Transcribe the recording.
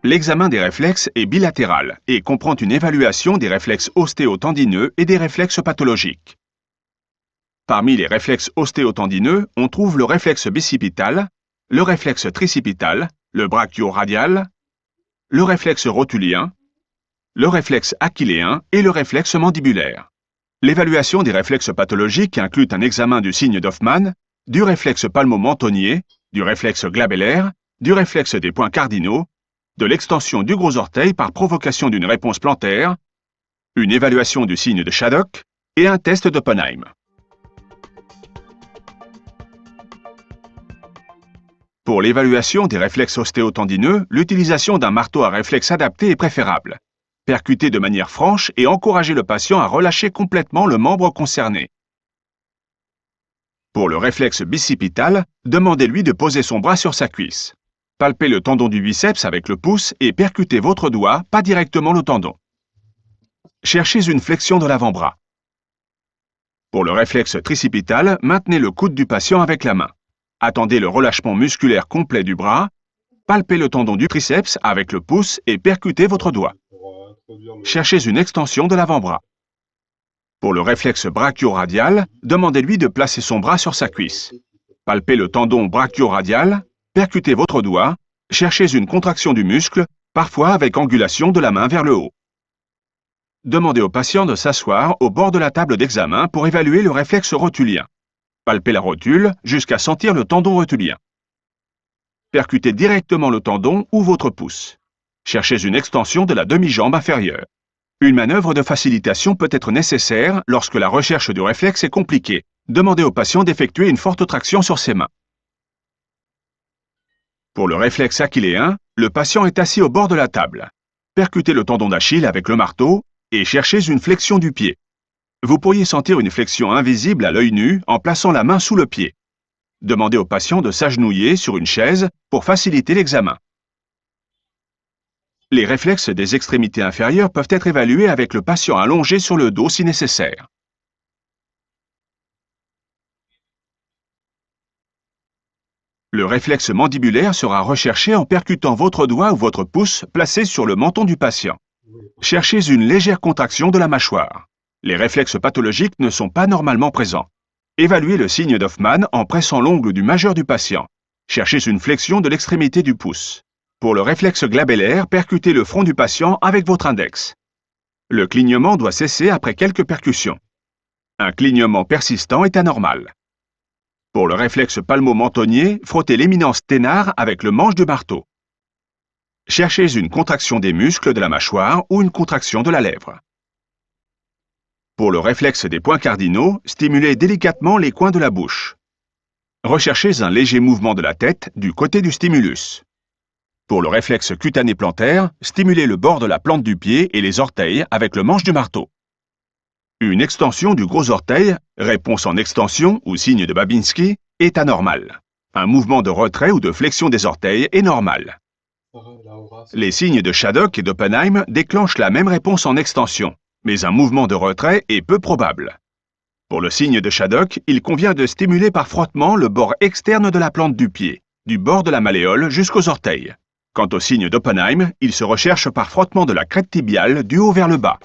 L'examen des réflexes est bilatéral et comprend une évaluation des réflexes ostéotendineux et des réflexes pathologiques. Parmi les réflexes ostéotendineux, on trouve le réflexe bicipital, le réflexe tricipital, le brachio-radial, le réflexe rotulien, le réflexe achilléen et le réflexe mandibulaire. L'évaluation des réflexes pathologiques inclut un examen du signe d'Hoffmann, du réflexe palmo-mentonnier, du réflexe glabellaire, du réflexe des points cardinaux, de l'extension du gros orteil par provocation d'une réponse plantaire, une évaluation du signe de Shaddock et un test d'Oppenheim. Pour l'évaluation des réflexes ostéotendineux, l'utilisation d'un marteau à réflexe adapté est préférable. Percuter de manière franche et encourager le patient à relâcher complètement le membre concerné. Pour le réflexe bicipital, demandez-lui de poser son bras sur sa cuisse. Palpez le tendon du biceps avec le pouce et percutez votre doigt, pas directement le tendon. Cherchez une flexion de l'avant-bras. Pour le réflexe tricipital, maintenez le coude du patient avec la main. Attendez le relâchement musculaire complet du bras. Palpez le tendon du triceps avec le pouce et percutez votre doigt. Cherchez une extension de l'avant-bras. Pour le réflexe brachio-radial, demandez-lui de placer son bras sur sa cuisse. Palpez le tendon brachio-radial, percutez votre doigt, cherchez une contraction du muscle, parfois avec angulation de la main vers le haut. Demandez au patient de s'asseoir au bord de la table d'examen pour évaluer le réflexe rotulien. Palpez la rotule jusqu'à sentir le tendon rotulien. Percutez directement le tendon ou votre pouce. Cherchez une extension de la demi-jambe inférieure. Une manœuvre de facilitation peut être nécessaire lorsque la recherche du réflexe est compliquée. Demandez au patient d'effectuer une forte traction sur ses mains. Pour le réflexe achilléen, le patient est assis au bord de la table. Percutez le tendon d'Achille avec le marteau et cherchez une flexion du pied. Vous pourriez sentir une flexion invisible à l'œil nu en plaçant la main sous le pied. Demandez au patient de s'agenouiller sur une chaise pour faciliter l'examen. Les réflexes des extrémités inférieures peuvent être évalués avec le patient allongé sur le dos si nécessaire. Le réflexe mandibulaire sera recherché en percutant votre doigt ou votre pouce placé sur le menton du patient. Cherchez une légère contraction de la mâchoire. Les réflexes pathologiques ne sont pas normalement présents. Évaluez le signe d'Hoffmann en pressant l'ongle du majeur du patient. Cherchez une flexion de l'extrémité du pouce. Pour le réflexe glabellaire, percutez le front du patient avec votre index. Le clignement doit cesser après quelques percussions. Un clignement persistant est anormal. Pour le réflexe palmo-mentonnier, frottez l'éminence ténare avec le manche du marteau. Cherchez une contraction des muscles de la mâchoire ou une contraction de la lèvre. Pour le réflexe des points cardinaux, stimulez délicatement les coins de la bouche. Recherchez un léger mouvement de la tête du côté du stimulus. Pour le réflexe cutané plantaire, stimulez le bord de la plante du pied et les orteils avec le manche du marteau. Une extension du gros orteil, réponse en extension ou signe de Babinski, est anormale. Un mouvement de retrait ou de flexion des orteils est normal. Les signes de Shaddock et d'Oppenheim déclenchent la même réponse en extension, mais un mouvement de retrait est peu probable. Pour le signe de Shaddock, il convient de stimuler par frottement le bord externe de la plante du pied, du bord de la malléole jusqu'aux orteils. Quant au signe d'Oppenheim, il se recherche par frottement de la crête tibiale du haut vers le bas.